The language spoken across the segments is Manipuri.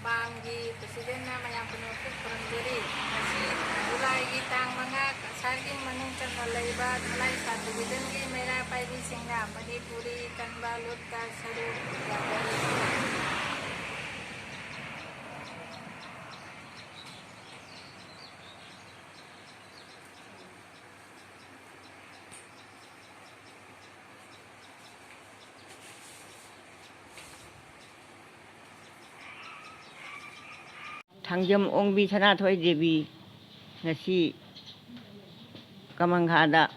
Banggi Presiden na mayang penutut perunduri masih mulai gitang mga kasaging manungkan malayba alay sa tubiden gi mera pai di singga Manipuri kan balut ka saru Tangjam ongbi sana thoi debi ngasi kamanghada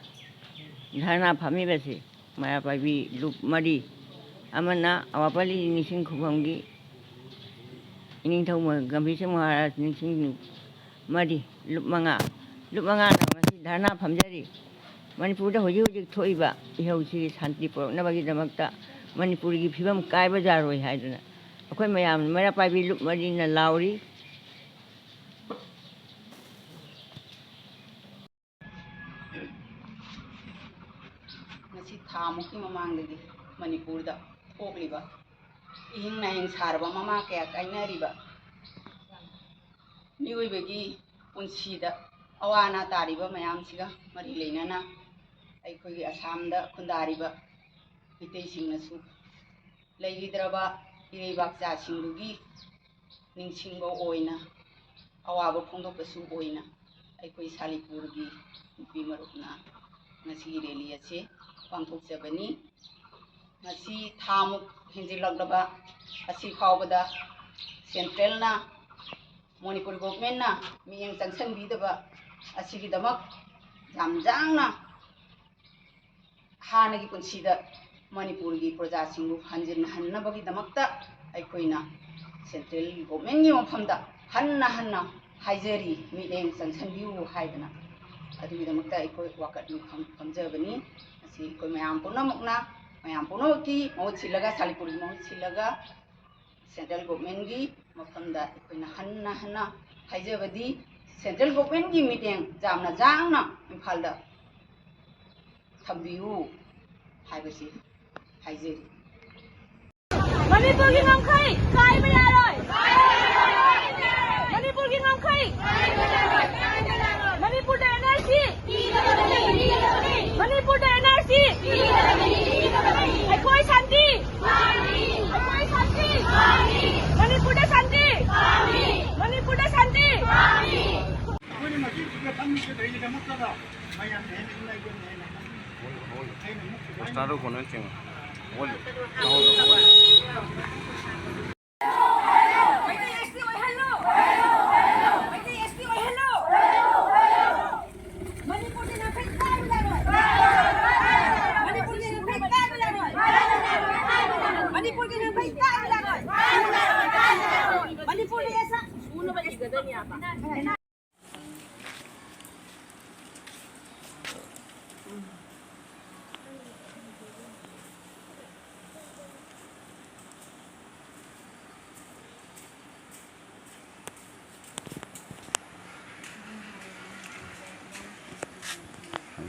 dharna phami basi maya pabi lup mari amana awapali nising khubamgi ining thau gambi se maharaj nising mari lup manga na ngasi dharna phamjari Manipur da hoji hoji thoiba ihausi shanti poroknabagi damakta Manipur gi phibam kaiba jaroi haiduna akhoi mayam mera pabi lup mari na lauri Thamuki mamangdagi Manipur da okliba ihing na hing sarba mama kaya kainariba miyoibagi punsida awana tariba mayamsiga mari leinana aikoi Assam da khundariba mitei singnasu leigidraba ireibak cha singdugi ningsingbo oina awaba phongdokpasu oina aikoi Salipurgi nupi marupna ngasi rally ase pangthokjabani ngasi thamuk hinjilagdaba asi phawbada central na Manipur government na miyeng changsanbidaba asigi damak jamjangna hanagi punsida Manipur gi praja singbu hannabagi damakta aikoina central government gi mafamda hanna haijari miyeng changsanbiu haidana adui damakta aikoi wakat nu phamjabani asi koi mayam purna ki mahut silaga Salipur gi mahut silaga central government gi mafamda aikoina hanna haijabadi central government gi meeting jamna jangna imphalda thambiu haibasi haijari Manipur gi ngamkhai kai ba yaroi Manipur gi ngamkhai Manipur da NRC Manipur da NRC aikoi shanti Manipur da shanti Manipur da shanti Estado con el ching.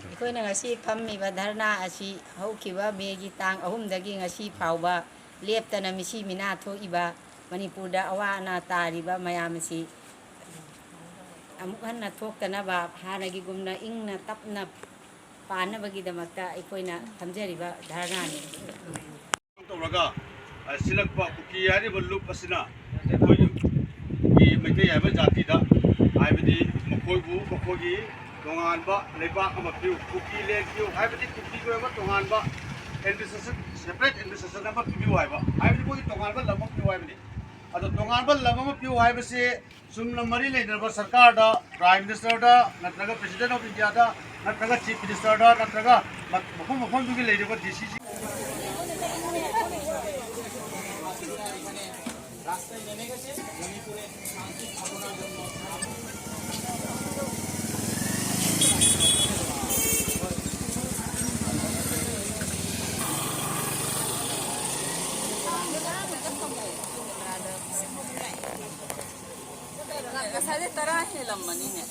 ꯑꯩꯈꯣꯏꯅ ꯉꯁꯤ ꯐꯝꯃꯤꯕ ꯙꯔꯅꯥ ꯑꯁꯤ ꯍꯧꯈꯤꯕ ꯃꯦꯒꯤ ꯇꯥꯡ 3ꯗꯒꯤ ꯉꯁꯤ ꯐꯥꯎꯕ ꯂꯦꯞꯇꯅ ꯃꯤꯁꯤ ꯃꯤꯅꯥ ꯊꯣꯛꯏꯕ ꯃꯅꯤꯄꯨꯔꯗ ꯑꯋꯥ ꯑꯅꯥ ꯇꯥꯔꯤꯕ ꯃꯌꯥꯝ ꯑꯁꯤ ꯑꯃꯨꯛ ꯍꯟꯅ ꯊꯣꯛꯇꯅꯕ ꯍꯥꯟꯅꯒꯤꯒꯨꯝꯅ ꯏꯪꯅ ꯇꯞꯅ ꯄꯥꯟꯅꯕꯒꯤꯗꯃꯛꯇ ꯑꯩꯈꯣꯏꯅ ꯊꯝꯖꯔꯤꯕ ꯙꯔꯅꯥꯅꯤ ꯇꯧꯔꯒ ꯁꯤꯂꯛꯄ ꯀꯨꯀꯤ ꯍꯥꯏꯔꯤꯕ ꯂꯨꯞ ꯑꯁꯤꯅ ꯑꯩꯈꯣꯏꯒꯤ ꯃꯩꯇꯩ ꯍꯥꯏꯕ ꯖꯥꯇꯤꯗ ꯍꯥꯏꯕꯗꯤ ꯃꯈꯣꯏꯒꯤ ꯇꯣꯉꯥꯟꯕ ꯂꯩꯕꯥꯛ ꯑꯃ ꯄꯤꯌꯨ ꯀꯨꯀꯤ ꯂꯦꯟ ꯄꯤꯌꯨ ꯍꯥꯏꯕꯗꯤ ꯀꯨꯀꯤꯒꯤ ꯑꯣꯏꯕ ꯇꯣꯉꯥꯟꯕ ꯑꯦꯗꯃꯤꯅꯤꯁꯇ꯭ꯔꯦꯁꯟ ꯁꯦꯄꯔꯦꯠ ꯑꯦꯗꯃꯤꯅꯤꯁꯇ꯭ꯔꯦꯁꯟ ꯑꯃ ꯄꯤꯕꯤꯌꯨ ꯍꯥꯏꯕ ꯍꯥꯏꯕꯗꯤ ꯃꯣꯏꯒꯤ ꯇꯣꯉꯥꯟꯕ ꯂꯝ ꯑꯃ ꯄꯤꯌꯨ ꯍꯥꯏꯕꯅꯤ ꯑꯗꯣ ꯇꯣꯉꯥꯟꯕ ꯂꯝ ꯑꯃ ꯄꯤꯌꯨ ꯍꯥꯏꯕꯁꯤ ꯆꯨꯝꯅ ꯃꯔꯤ ꯂꯩꯅꯕ ꯁꯔꯀꯥꯔꯗ ꯄ꯭ꯔꯥꯏꯝ ꯃꯤꯅꯤꯁꯇꯔꯗ ꯅꯠꯇ꯭ꯔꯒ ꯄ꯭ꯔꯦꯁꯤꯗꯦꯟ ꯑꯣꯐ ꯏꯟꯗꯤꯌꯥꯗ ꯅꯠꯇ꯭ꯔꯒ ꯆꯤꯐ ꯃꯤꯅꯤꯁꯇꯔꯗ ꯅꯠꯇ꯭ꯔꯒ ꯃꯐꯝꯗꯨꯒꯤ ꯂꯩꯔꯤꯕ ꯗꯤ ꯁꯤ রাস্তায় নেমে গেছে মণিপুরে শান্তি স্থাপনার জন্য। Kasada tara hilam manine.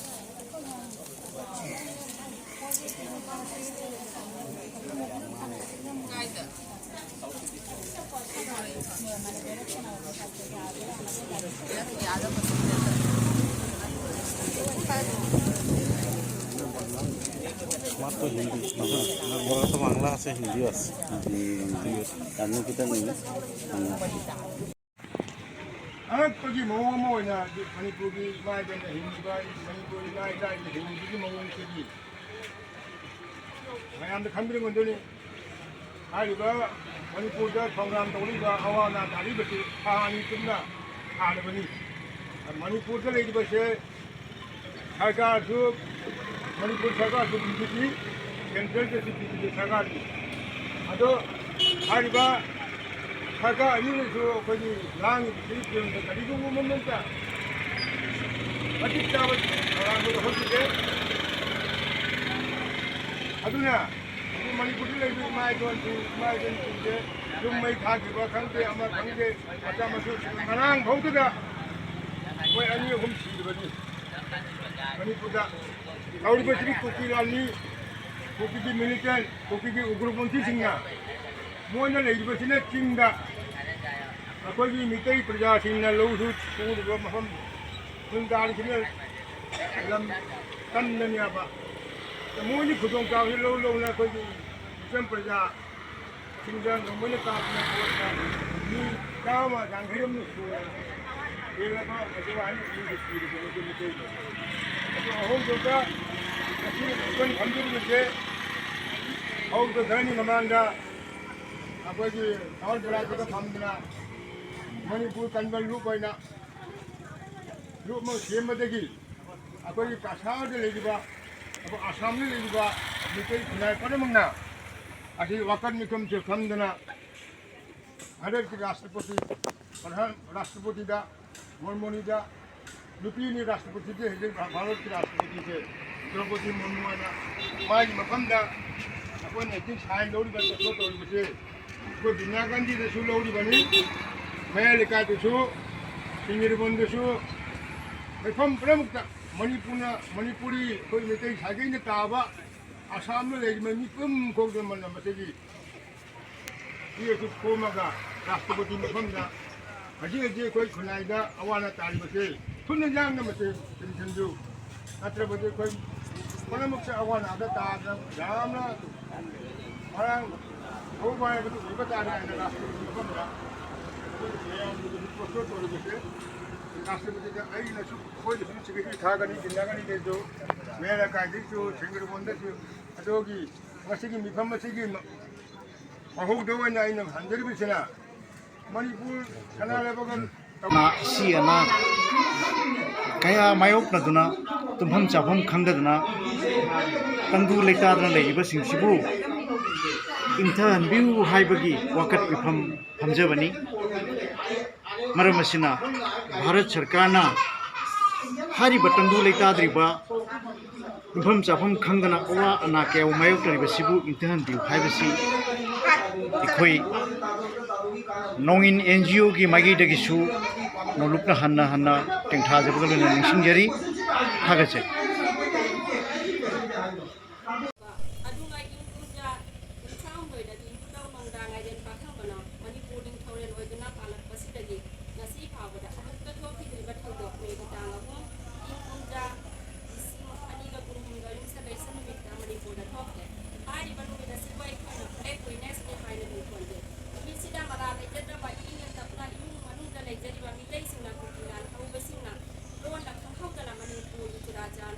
আমার তো হিন্দি বড় তো বাংলা আছে হিন্দি আছে জানি kita nih ꯑꯉꯛꯄꯒꯤ ꯃꯑꯣꯡ ꯑꯃ ꯑꯣꯏꯅ ꯃꯅꯤꯄꯨꯔꯒꯤ ꯏꯃꯥꯏꯕꯦꯟꯗ ꯍꯤꯡꯂꯤꯕ ꯃꯅꯤꯄꯨꯔ ꯏꯃꯥ ꯏꯆꯥꯒꯤ ꯍꯤꯡꯕꯒꯤ ꯃꯑꯣꯡꯁꯤꯗꯤ ꯃꯌꯥꯝꯗ ꯈꯪꯕꯤꯔꯝꯒꯗꯣꯏꯅꯤ ꯍꯥꯏꯔꯤꯕ ꯃꯅꯤꯄꯨꯔꯗ ꯊꯧꯔꯥꯡ ꯇꯧꯔꯤꯕ ꯑꯋꯥ ꯑꯅꯥ ꯇꯥꯔꯤꯕꯁꯤ ꯊꯥ ꯑꯅꯤ ꯆꯨꯝꯅ ꯊꯥꯔꯕꯅꯤ ꯃꯅꯤꯄꯨꯔꯗ ꯂꯩꯔꯤꯕꯁꯦ ꯁꯔꯀꯥꯔꯁꯨ ꯃꯅꯤꯄꯨꯔ ꯁꯔꯀꯥꯔꯁꯨ ꯕꯤꯖꯦꯄꯤ ꯁꯦꯟꯇ꯭ꯔꯦꯜꯗꯁꯨ ꯕꯤꯖꯦꯄꯤ ꯁꯔꯀꯥꯔꯅꯤ ꯑꯗꯣ ꯍꯥꯏꯔꯤꯕ सरकार अनिसु अखोई लांगी फिल्म करीगुम ममता मटिक चाव रांगो होतिके अदुना मणिपुर लेबि माइजोन से जुम मै थागिबा खंगे अमा खंगे मचा मसु मनांग भौतदा कोई अनि हुम सिबनि मणिपुरदा लौरिबसि कुकी लानी कुकी की मिलिटेंट कुकी की उग्रपंथी सिंगा मोइना लेबसिना चिंगदा अखोई मितई प्रजासिंगना लौसु सूरबा मफम खुंदारिसिना लम तन्ननियाबा मोइनि खुदोंग चावि लौ लौना अखोई जम प्रजा सिंगा मोइना तापना कोटा नि कामा जांगिरम सु एलाबा अजवान नि सिरबो मितई तो अहोम जोगा असि कोन खंदिरबसे औ तो धनी ममांगा अखोई और बराबर फमदना मणिपुर कन्वर्ल लूप होना लूप में सेमदगी अखोई कासाद लेजिबा अब आसाम ने लेजिबा मितई खुनाय पदमंगना असी वकन मिकम से खमदना भारत के राष्ट्रपति प्रधान राष्ट्रपति दा मुर्मू दा नुपीनी राष्ट्रपति से हेजे भारत के राष्ट्रपति से द्रौपदी मुर्मू ना माई मफमदा अखोई ने दिन साइन लौरिबा तो तौरिबसे को बिना गांधी दसु लौरिबनी मैं लिखा तो सिंगर बंदसु मैफम प्रमुख मणिपुरी कोई मितई सागै ने ताबा आसाम ले मिपम कोग मन मसेगी ये सु कोमगा राष्ट्रपति मफमदा हजी हजी कोई खुनाइदा अवाना तारिबसे थुन जांग मसे सिंजु अत्रबदे कोई प्रमुख से अवाना दा तादा जामना मरांग हो बाय बदु बता रहा है राष्ट्रपति मफमदा राष्ट्रपति कोई सिगरेट थागनी जिन्नागनी देजो मेरा कायदेसु सिंगर बंदसु अदोगी मसिगी मिफम मसिगी महौदवना इन हंजरिबिसना मणिपुर सनालेबगन सियाना कया मायोकनदुना तुम्हम चाफम खंगदना तंदु लेतादना लेइबसिंसिबु इंथहनबिउ हाइबगी वकत विफम हमजबनी मरम असिना भारत सरकारना हारिब तंदु लेताद्रिबा इंफम चाफम खंगना अवा अना केव मायोक्तरिबसिबु इंथहनबिउ हाइबसि इखोई नोंगिन एनजीओ की मागिदगिसु नोलुकना हन्ना हन्ना टेंथाजबगलना निसिंगजरी थागचे Raja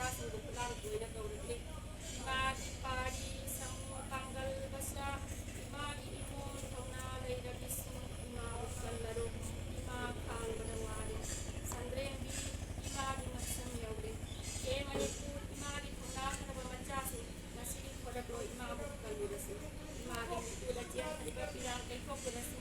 ꯃꯆꯥꯁꯤꯡꯕꯨ ꯈꯨꯂꯥꯡ ꯇꯣꯏꯅ ꯀꯧꯔꯛꯂꯤ ꯏꯃꯥꯒꯤ ꯄꯥꯔꯤ ꯁꯃꯨ ꯄꯥꯡꯒꯜ ꯕꯁꯥ ꯏꯃꯥꯒꯤ ꯏꯃꯣꯝ ꯊꯧꯅꯥ ꯂꯩꯔꯕꯤꯁꯤꯡ ꯏꯃꯥꯕꯨ ꯀꯜꯂꯔꯨ ꯏꯃꯥ ꯈꯥꯡꯕꯗ ꯋꯥꯔꯦ Sandrembi 이마기 막상 여우래 개만이고 이마기 동나하는 마차수 나시기 거라도 이마고 갈리러스 이마기 미꾸라지 하리바 비랑 땡코꾸라스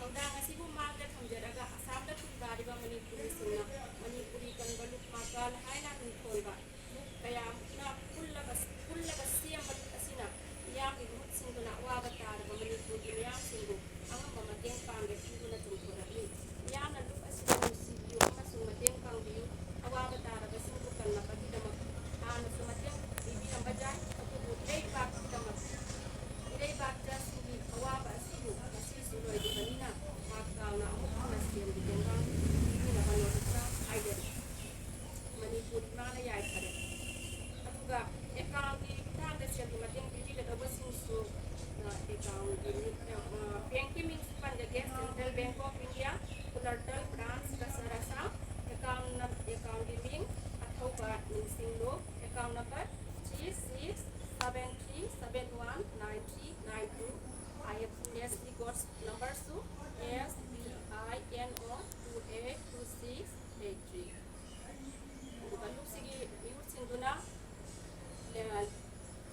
거다가시고 마게 탐제라가 아삼다 푼다리바 머니푸리 승나 머니푸리 건발룩 마갈 하이나 눈콜바 kaya na pullaga siyambat asina iyaki mutsinguna wabatara ba manipuri iyaksingu ang mamateng pangge siguna tungkurali iyana luk asina musikyo amasung mateng pangbiyo awabatara ba singu kanna patidama ano sumateng bibirang bajay atubu ilayback tidamak ilayback jasingi awaba asiyo asisuloy di kanina magkaw na amok nasiyam di tengkang hindi na panolita idol manipuri mana yay kare aduga account di tanda siya di mateng bibila da basinso na account di banking min panjage Central Bank of India collateral branch kasarasa account di min atau ba singlo account number 3673719392 IFSC codes number su SBINO 282683 aduga luksigi yurtsinguna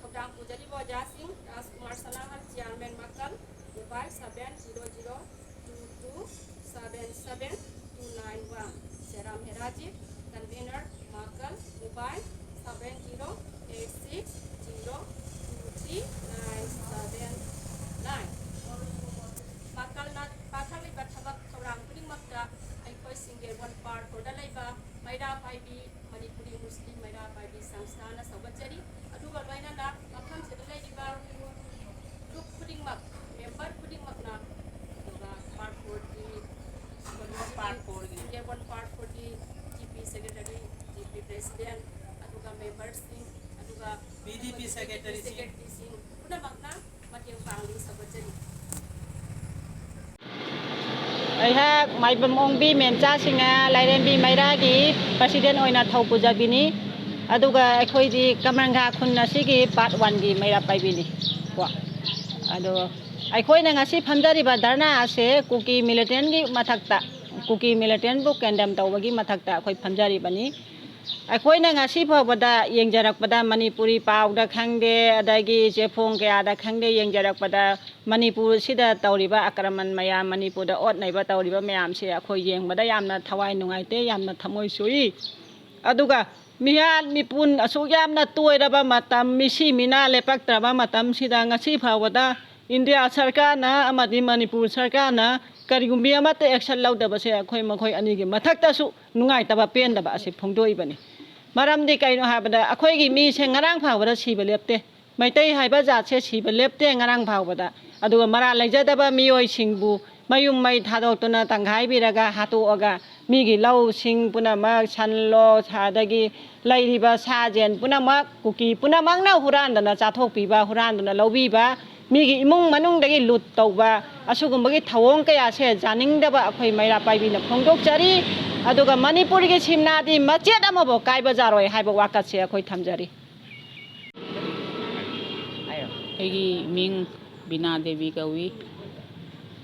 Khawdang Pujari Bojasing Rajkumar Salahar Chairman Makal mobile 70022777291 Seram Heraji Convener Makal mobile 7086023979 Makal na Pakali Bathabak Khawdang Pudingmakta Aikoi Single One Part for the Laiba Maida Paibi Manipuri Muslim Maida Paibi Samstana Sabachari aduga bainana makam sedalai diba group pudingmak member pudingmak na aduga part 40 part 40 GP secretary GP president aduga members sing aduga BDP secretary sing una makna matyang pangling sabachari ꯑꯩꯍꯥꯛ ꯃꯥꯏꯕꯝ ꯑꯣꯡꯕꯤ ꯃꯦꯝꯆꯥꯁꯤꯡꯅ ꯂꯥꯏꯔꯦꯝꯕꯤ ꯃꯩꯔꯥꯒꯤ ꯄ꯭ꯔꯁꯤꯗꯦꯟ ꯑꯣꯏꯅ ꯊꯧ ꯄꯨꯖꯕꯤꯅꯤ ꯑꯗꯨꯒ ꯑꯩꯈꯣꯏꯗꯤ ꯀꯃꯔꯪꯒꯥ ꯈꯨꯟ ꯑꯁꯤꯒꯤ ꯄꯥꯔꯠ 1ꯒꯤ ꯃꯩꯔꯥ ꯄꯥꯏꯕꯤꯅꯤ ꯀꯣ ꯑꯗꯣ ꯑꯩꯈꯣꯏꯅ ꯉꯁꯤ ꯐꯝꯖꯔꯤꯕ ꯙꯔꯅꯥ ꯑꯁꯦ ꯀꯨꯀꯤ ꯃꯤꯂꯤꯇꯦꯟꯒꯤ ꯃꯊꯛꯇ ꯀꯨꯀꯤ ꯃꯤꯂꯤꯇꯦꯟꯕꯨ ꯀꯦꯟꯗꯦꯝ ꯇꯧꯕꯒꯤ ꯃꯊꯛꯇ ꯑꯩꯈꯣꯏ ꯐꯝꯖꯔꯤꯕꯅꯤ ꯑꯩꯈꯣꯏꯅ ꯉꯁꯤ ꯐꯥꯎꯕꯗ ꯌꯦꯡꯖꯔꯛꯄꯗ ꯃꯅꯤꯄꯨꯔꯤ ꯄꯥꯎꯗ ꯈꯪꯗꯦ ꯑꯗꯒꯤ ꯆꯦꯐꯣꯡ ꯀꯌꯥꯗ ꯈꯪꯗꯦ ꯌꯦꯡꯖꯔꯛꯄꯗ ꯃꯅꯤꯄꯨꯔꯁꯤꯗ ꯇꯧꯔꯤꯕ ꯑꯀ꯭ꯔꯃꯟ ꯃꯌꯥꯝ ꯃꯅꯤꯄꯨꯔꯗ ꯑꯣꯠ ꯅꯩꯕ ꯇꯧꯔꯤꯕ ꯃꯌꯥꯝꯁꯦ ꯑꯩꯈꯣꯏ ꯌꯦꯡꯕꯗ ꯌꯥꯝꯅ ꯊꯋꯥꯏ ꯅꯨꯡꯉꯥꯏꯇꯦ ꯌꯥꯝꯅ ꯊꯃꯣꯏ ꯁꯣꯛꯏ ꯑꯗꯨꯒ ꯃꯤꯌꯥꯠ ꯃꯤꯄꯨꯟ ꯑꯁꯨꯛ ꯌꯥꯝꯅ ꯇꯣꯏꯔꯕ ꯃꯇꯝ ꯃꯤꯁꯤ ꯃꯤꯅꯥ ꯂꯦꯞꯄꯛꯇ꯭ꯔꯕ ꯃꯇꯝꯁꯤꯗ ꯉꯁꯤ ꯐꯥꯎꯕꯗ ꯏꯟꯗꯤꯌꯥ ꯁꯔꯀꯥꯔꯅ ꯑꯃꯗꯤ ꯃꯅꯤꯄꯨꯔ ꯁꯔꯀꯥꯔꯅ ꯀꯔꯤꯒꯨꯝꯕ ꯑꯃꯠꯇ ꯑꯦꯛꯁꯟ ꯂꯧꯗꯕꯁꯦ ꯑꯩꯈꯣꯏ ꯃꯈꯣꯏ ꯑꯅꯤꯒꯤ ꯃꯊꯛꯇꯁꯨ ꯅꯨꯡꯉꯥꯏꯇꯕ ꯄꯦꯟꯗꯕ ꯑꯁꯤ ꯐꯣꯡꯗꯣꯛꯏꯕꯅꯤ ꯃꯔꯝꯗꯤ ꯀꯩꯅꯣ ꯍꯥꯏꯕꯗ ꯑꯩꯈꯣꯏꯒꯤ ꯃꯤꯁꯦ ꯉꯔꯥꯡ ꯐꯥꯎꯕꯗ ꯁꯤꯕ ꯂꯦꯞꯇꯦ ꯃꯩꯇꯩ ꯍꯥꯏꯕ ꯖꯥꯠꯁꯦ ꯁꯤꯕ ꯂꯦꯞꯇꯦ ꯉꯔꯥꯡ ꯐꯥꯎꯕꯗ ꯑꯗꯨꯒ ꯃꯔꯥꯜ ꯂꯩꯖꯗꯕ ꯃꯤꯑꯣꯏꯁꯤꯡꯕꯨ ꯃꯌꯨꯝ ꯃꯩ ꯊꯥꯗꯣꯛꯇꯨꯅ ꯇꯪꯈꯥꯏꯕꯤꯔꯒ ꯍꯥꯠꯇꯣꯛꯑꯒ ꯃꯤꯒꯤ ꯂꯧꯁꯤꯡ ꯄꯨꯝꯅꯃꯛ ꯁꯟꯂꯣ ꯑꯗꯒꯤ ꯂꯩꯔꯤꯕ ꯁꯥꯖꯦꯟ ꯄꯨꯝꯅꯃꯛ ꯀꯨꯀꯤ ꯄꯨꯝꯅꯃꯛꯅ ꯍꯨꯔꯥꯟꯗꯅ ꯆꯥꯊꯣꯛꯄꯤꯕ ꯍꯨꯔꯥꯟꯗꯅ ꯂꯧꯕꯤꯕ ꯃꯤꯒꯤ ꯏꯃꯨꯡ ꯃꯅꯨꯡꯗꯒꯤ ꯂꯨꯠ ꯇꯧꯕ ꯑꯁꯤꯒꯨꯝꯕꯒꯤ ꯊꯧꯑꯣꯡ ꯀꯌꯥꯁꯦ ꯌꯥꯅꯤꯡꯗꯕ ꯑꯩꯈꯣꯏ ꯃꯩꯔꯥ ꯄꯥꯏꯕꯤꯅ ꯐꯣꯡꯗꯣꯛꯆꯔꯤ ꯑꯗꯨꯒ ꯃꯅꯤꯄꯨꯔꯒꯤ ꯁꯤꯝꯅꯥꯗꯤ ꯃꯆꯦꯠ ꯑꯃꯐꯥꯎ ꯀꯥꯏꯕ ꯌꯥꯔꯣꯏ ꯍꯥꯏꯕ ꯋꯥꯀꯠꯁꯦ ꯑꯩꯈꯣꯏ ꯊꯝꯖꯔꯤ ꯑꯩꯒꯤ ꯃꯤꯡ ꯕꯤꯅꯥ ꯗꯦꯕꯤ ꯀꯧꯏ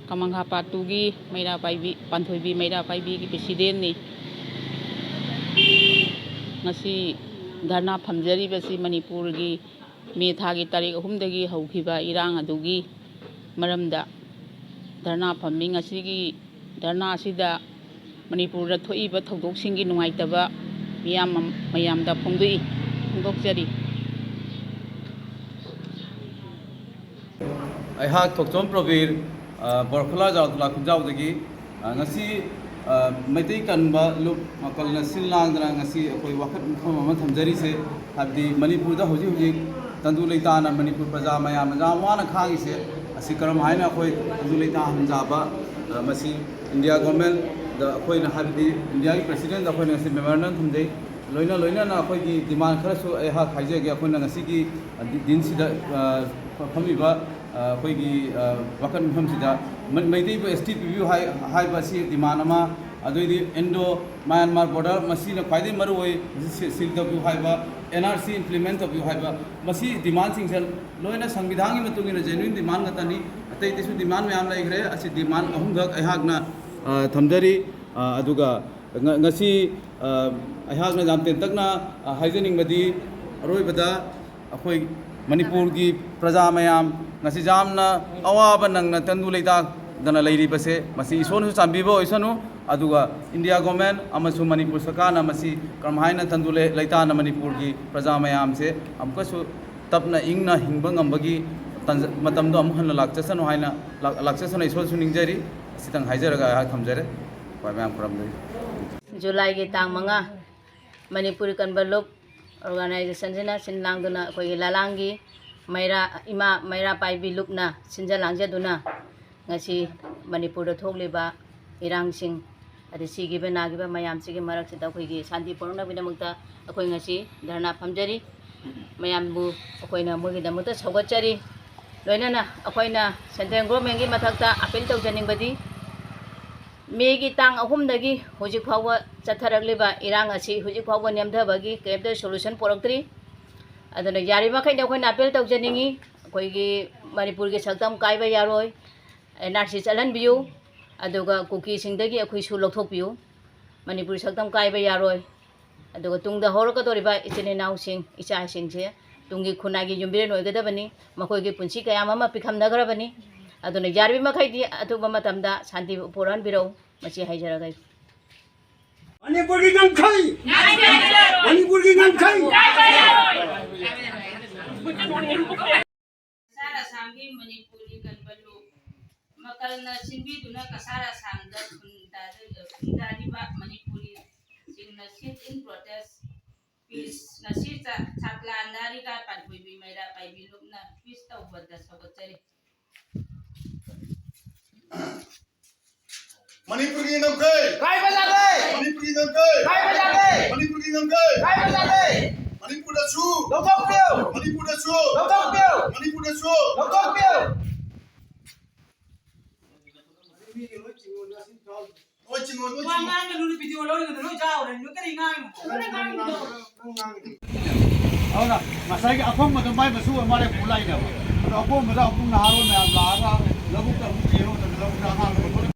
ꯀꯃꯪꯈꯥ ꯄꯥꯔꯠ 2ꯒꯤ ꯃꯩꯔꯥ ꯄꯥꯏꯕꯤ ꯄꯥꯟꯊꯣꯏꯕꯤ ꯃꯩꯔꯥ ꯄꯥꯏꯕꯤꯒꯤ ꯄ꯭ꯔꯦꯁꯤꯗꯦꯟꯅꯤ ꯉꯁꯤ ꯙꯔꯅꯥ ꯐꯝꯖꯔꯤꯕꯁꯤ ꯃꯅꯤꯄꯨꯔꯒꯤ ꯃꯦ ꯊꯥꯒꯤ ꯇꯥꯔꯤꯛ 3ꯗꯒꯤ ꯍꯧꯈꯤꯕ ꯏꯔꯥꯡ ꯑꯗꯨꯒꯤ ꯃꯔꯝꯗ ꯙꯔꯅꯥ ꯐꯝꯃꯤ ꯉꯁꯤꯒꯤ ꯙꯔꯅꯥ ꯑꯁꯤꯗ ꯃꯅꯤꯄꯨꯔꯗ ꯊꯣꯛꯏꯕ ꯊꯧꯗꯣꯛꯁꯤꯡꯒꯤ ꯅꯨꯡꯉꯥꯏꯇꯕ ꯃꯌꯥꯝꯗ ꯐꯣꯡꯗꯣꯛꯆꯔꯤ ꯑꯩꯍꯥꯛ ꯊꯣꯛꯆꯣꯝ ꯄ꯭ꯔꯕꯤꯔ ꯕꯣꯔꯈꯨꯂꯥ ꯖꯥꯎꯗꯨꯂꯥ ꯈꯨꯟꯖꯥꯎꯗꯒꯤ ꯉꯁꯤ ꯃꯩꯇꯩ ꯀꯟꯕ ꯂꯨꯞ ꯃꯀꯜꯅ ꯁꯤꯜ ꯂꯥꯡꯗꯅ ꯉꯁꯤ ꯑꯩꯈꯣꯏ ꯋꯥꯀꯠ ꯃꯐꯝ ꯑꯃ ꯊꯝꯖꯔꯤꯁꯦ ꯍꯥꯏꯕꯗꯤ ꯃꯅꯤꯄꯨꯔꯗ ꯍꯧꯖꯤꯛ ꯇꯪꯗꯨ ꯂꯩꯇꯥꯅ ꯃꯅꯤꯄꯨꯔ ꯄ꯭ꯔꯖꯥ ꯃꯌꯥꯝꯅ ꯌꯥꯝ ꯋꯥꯅ ꯈꯥꯡꯉꯤꯁꯦ ꯑꯁꯤ ꯀꯔꯝ ꯍꯥꯏꯅ ꯑꯩꯈꯣꯏ ꯇꯪꯗꯨ ꯂꯩꯇꯥꯍꯟꯖꯕ ꯃꯁꯤ ꯏꯟꯗꯤꯌꯥ ꯒꯣꯔꯃꯦꯟꯗ ꯑꯩꯈꯣꯏꯅ ꯍꯥꯏꯕꯗꯤ ꯏꯟꯗꯤꯌꯥꯒꯤ ꯄ꯭ꯔꯁꯤꯗꯦꯟꯗ ꯑꯩꯈꯣꯏꯅ ꯉꯁꯤ ꯃꯦꯃꯣꯔꯦꯟꯗꯝ ꯊꯝꯖꯩ ꯂꯣꯏꯅꯅ ꯑꯩꯈꯣꯏꯒꯤ ꯗꯤꯃꯥꯟ ꯈꯔꯁꯨ ꯑꯩꯍꯥꯛ ꯍꯥꯏꯖꯒꯦ ꯑꯩꯈꯣꯏꯅ ꯉꯁꯤꯒꯤ ꯗꯤꯟꯁꯤꯗ ꯐꯝꯃꯤꯕ ꯑꯩꯈꯣꯏꯒꯤ ꯋꯥꯀꯠ ꯃꯐꯝꯁꯤꯗ ꯃꯩꯇꯩꯕꯨ ST ꯄꯤꯕꯤꯌꯨ ꯍꯥꯏꯕ ꯑꯁꯤ ꯗꯤꯃꯥꯟ ꯑꯃ अदुइदि इंडो म्यांमार बॉर्डर मसीना ख्वाइदि मरु होई सील तब हाइबा NRC इम्प्लीमेंट तब हाइबा मसी डिमांड सिंग से लोइना संविधान की मतुंग इन जेन्युइन डिमांड गतनी अतै तिसु डिमांड म्याम लाइग्रे असि डिमांड अहुमदक अहागना थमजरी अदुगा ngasi अहागना जामतेन तकना हाइजनिंग अरोइबदा अखोई मणिपुर की प्रजा मयाम ngasi jamna awaba nangna tandu leita dana leiri base masi isonu chambibo isonu aduga India government amasu Manipur sarkar na masi kramhaina tandu leita na Manipur ki praja mayam se amkasu tapna ingna hingbang ambagi matamdo amhanna lakchasanu haina lakchasanu isonu ningjari sitang haijaraga ha thamjare pai mayam kramdai जुलाई की तांग मंगा मणिपुरी कन्वर्लुप ऑर्गेनाइजेशन से सिनलांगदुना कोई लालांगी मैरा इमा मैरा पाइबी लुपना सिंजा लांगजदुना ngasi मणिपुर थोगलिबा इरांगसिंग अदि सिगिबे नागिबे मयाम सिगे मरक सिदा कोइगी शांति पुरनबिदमक्ता अखोइ ngasi धरना फमजरी मयामबु अखोइना मोगी दमक्ता सौगतचरी लोइनाना अखोइना सेंट्रल गवर्नमेंट की मथक्ता अपील तौजनिंगबदी मेगी तांग अहुमदगी हुजिक फावबा चथरगलिबा इरांग असि हुजिक फावबा नेमधबगी केमते सोल्यूशन पोरक्तरी अदना यारिबखै अखोइना अपील तौजनिंगी अखोइगी मणिपुर की सक्तम कायबा यारोय NRC चलनबियु अदुगा कुकी सिंगदगी अखोइसु लौथोकबियु मणिपुर सक्तम कायबा यारोय अदुगा तुंगदा होरकदोरिबा इचने नाउसिंग इचासिंगसे तुंगी खुनागी युम्बिरेन ओइगदबनी मखोइगी पुंसी कयामा पिखमनगरबनी अदुना यारिबखैदि अथुबा मतमदा शांति पोरनबिरौ मची हाइजरगै मणिपुर की गंखई मणिपुर की गंखई सारा सांगी मणिपुरी कनबलु मकलना सिंबीदुना कसारा सांगदा खुंदारिबा मणिपुरी सिंगना सिट इन प्रोटेस्ट पीस नसी छातला नारिका पानपुइबी मैरा पाइबी लुपना पीस तौबदा सगतरी मणिपुर की नौकरी काय बजाले मणिपुर की नौकरी काय बजाले मणिपुर की नौकरी काय बजाले मणिपुर दसु लोकप्रिय मणिपुर दसु लोकप्रिय मणिपुर दसु लोकप्रिय ओइ चिंगोन ओइ वांगा में लुनी वीडियो लोनी तो लो जाओ रे नु करी ngang औना मसाई के अफम मदम बाय मसु हमारे पुलाई ना अफम मदा अफम नहारो में